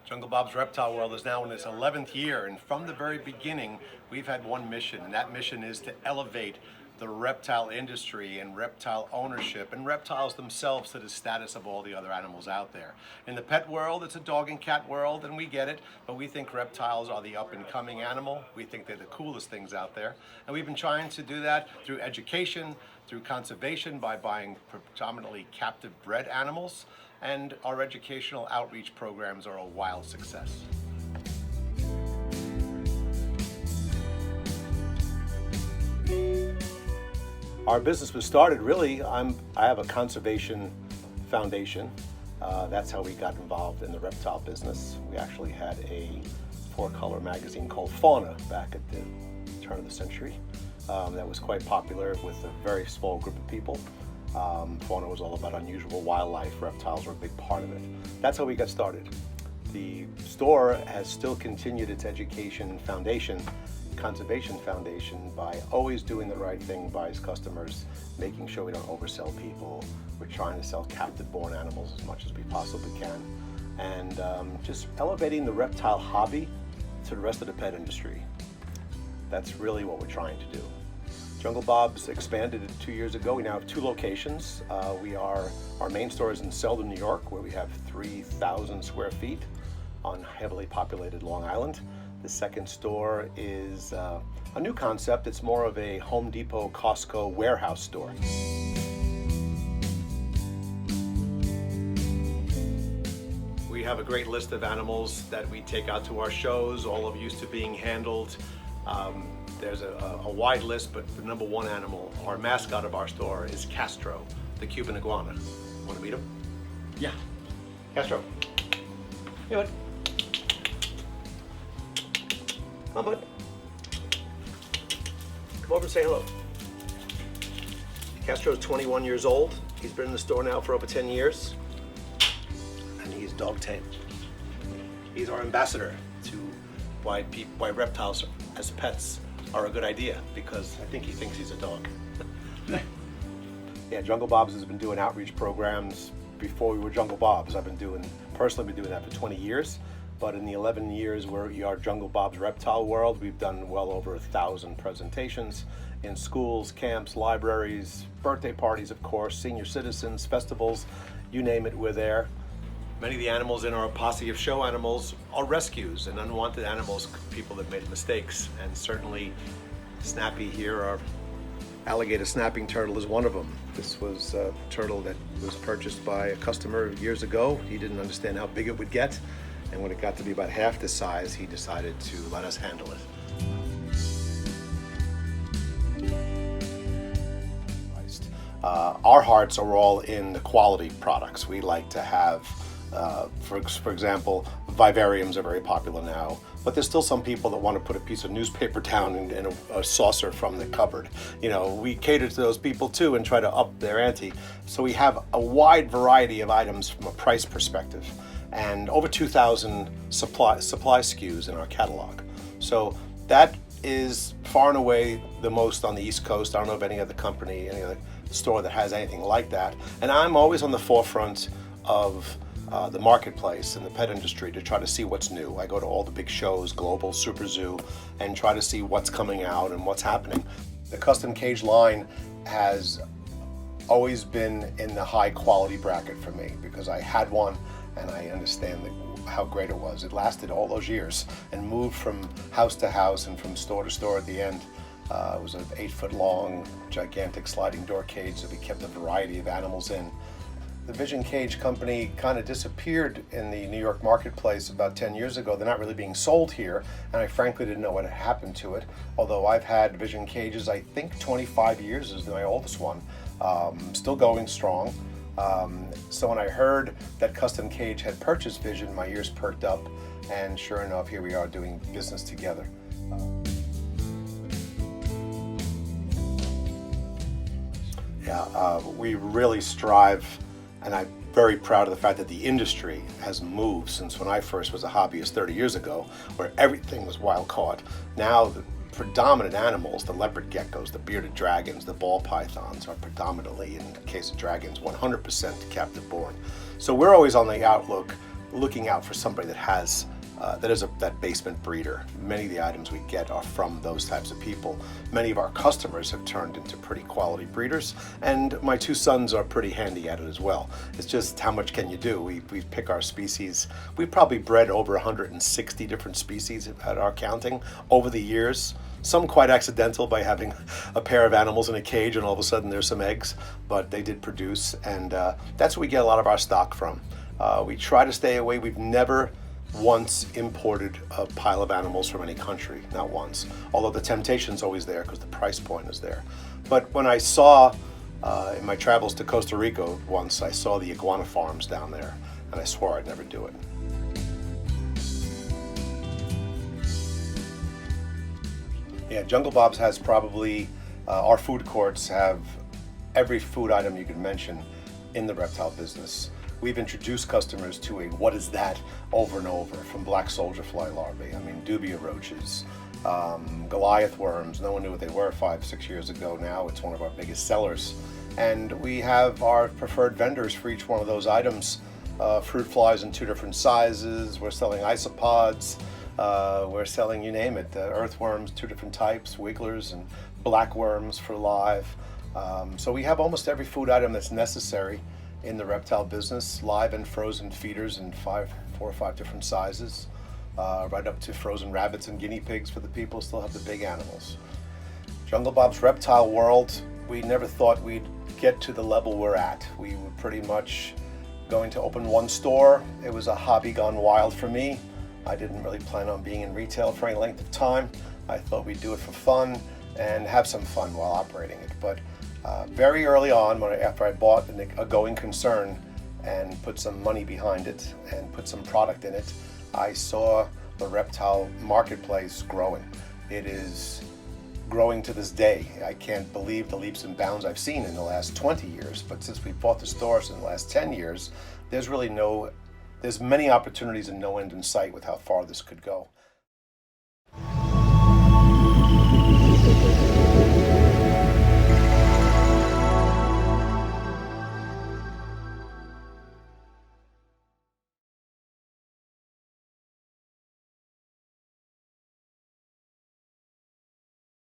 Jungle Bob's Reptile World is now in its 11th year, and from the very beginning, we've had one mission, and that mission is to elevate the reptile industry and reptile ownership and reptiles themselves to the status of all the other animals out there. In the pet world, it's a dog and cat world, and we get it, but we think reptiles are the up-and-coming animal. We think they're the coolest things out there, and we've been trying to do that through education, through conservation by buying predominantly captive bred animals, and our educational outreach programs are a wild success. Our business was started really, I have a conservation foundation. That's how we got involved in the reptile business. We actually had a 4-color magazine called Fauna back at the turn of the century. That was quite popular with a very small group of people. Fauna was all about unusual wildlife. Reptiles were a big part of it. That's how we got started. The store has still continued its education foundation, conservation foundation, by always doing the right thing by its customers, making sure we don't oversell people. We're trying to sell captive-born animals as much as we possibly can, and just elevating the reptile hobby to the rest of the pet industry. That's really what we're trying to do. Jungle Bob's expanded 2 years ago. We now have 2 locations. Our main store is in Selden, New York, where we have 3,000 square feet on heavily populated Long Island. The second store is a new concept. It's more of a Home Depot, Costco warehouse store. We have a great list of animals that we take out to our shows, all of used to being handled. There's a wide list, but the number one animal, our mascot of our store, is Castro, the Cuban iguana. Want to meet him? Yeah. Castro. Hey, bud. Come on, bud. Come over and say hello. Castro's 21 years old. He's been in the store now for over 10 years, and he's dog tame. He's our ambassador to why reptiles as pets are a good idea, because I think he thinks he's a dog. Yeah, Jungle Bob's has been doing outreach programs before we were Jungle Bob's. I've personally been doing that for 20 years, but in the 11 years we are Jungle Bob's Reptile World, we've done well over 1,000 presentations in schools, camps, libraries, birthday parties, of course, senior citizens, festivals, you name it, we're there. Many of the animals in our posse of show animals are rescues and unwanted animals, people that made mistakes, and certainly Snappy here, our alligator snapping turtle, is one of them. This was a turtle that was purchased by a customer years ago. He didn't understand how big it would get, and when it got to be about half the size, he decided to let us handle it. Our hearts are all in the quality products. We like to have, for example, vivariums are very popular now, but there's still some people that want to put a piece of newspaper down in a saucer from the cupboard. You know, we cater to those people too and try to up their ante. So we have a wide variety of items from a price perspective, and over 2,000 supply SKUs in our catalog. So that is far and away the most on the East Coast. I don't know of any other company, any other store that has anything like that. And I'm always on the forefront of the marketplace and the pet industry to try to see what's new. I go to all the big shows, Global, Super Zoo, and try to see what's coming out and what's happening. The custom cage line has always been in the high quality bracket for me because I had one and I understand how great it was. It lasted all those years and moved from house to house and from store to store at the end. It was an 8-foot long, gigantic sliding door cage that we kept a variety of animals in. The Vision Cage company kind of disappeared in the New York marketplace about 10 years ago. They're not really being sold here, and I frankly didn't know what had happened to it. Although I've had Vision Cages, I think 25 years is my oldest one, still going strong. So when I heard that Custom Cage had purchased Vision, my ears perked up, and sure enough, here we are doing business together. We really strive, and I'm very proud of the fact that the industry has moved since when I first was a hobbyist 30 years ago, where everything was wild caught. Now the predominant animals, the leopard geckos, the bearded dragons, the ball pythons, are predominantly, in the case of dragons, 100% captive born. So we're always on the outlook looking out for somebody that has that basement breeder. Many of the items we get are from those types of people. Many of our customers have turned into pretty quality breeders, and my two sons are pretty handy at it as well. It's just how much can you do? We pick our species. We've probably bred over 160 different species at our counting over the years. Some quite accidental by having a pair of animals in a cage and all of a sudden there's some eggs, but they did produce, and that's where we get a lot of our stock from. We try to stay away. We've never once imported a pile of animals from any country, not once, although the temptation's always there because the price point is there. But when I saw, in my travels to Costa Rica once, I saw the iguana farms down there, and I swore I'd never do it. Yeah, Jungle Bob's has probably, our food courts have every food item you could mention in the reptile business. We've introduced customers to a what is that over and over, from black soldier fly larvae, dubia roaches, Goliath worms. No one knew what they were 5-6 years ago. Now it's one of our biggest sellers. And we have our preferred vendors for each one of those items. Fruit flies in 2 different sizes. We're selling isopods. We're selling, you name it, earthworms, 2 different types, wigglers and black worms for live. So we have almost every food item that's necessary in the reptile business, live and frozen feeders in 4 or 5 different sizes, right up to frozen rabbits and guinea pigs for the people who still have the big animals. Jungle Bob's reptile world, we never thought we'd get to the level we're at. We were pretty much going to open 1 store. It was a hobby gone wild for me. I didn't really plan on being in retail for any length of time. I thought we'd do it for fun and have some fun while operating it. But very early on, after I bought a going concern and put some money behind it and put some product in it, I saw the reptile marketplace growing. It is growing to this day. I can't believe the leaps and bounds I've seen in the last 20 years, but since we bought the stores in the last 10 years, there's many opportunities and no end in sight with how far this could go.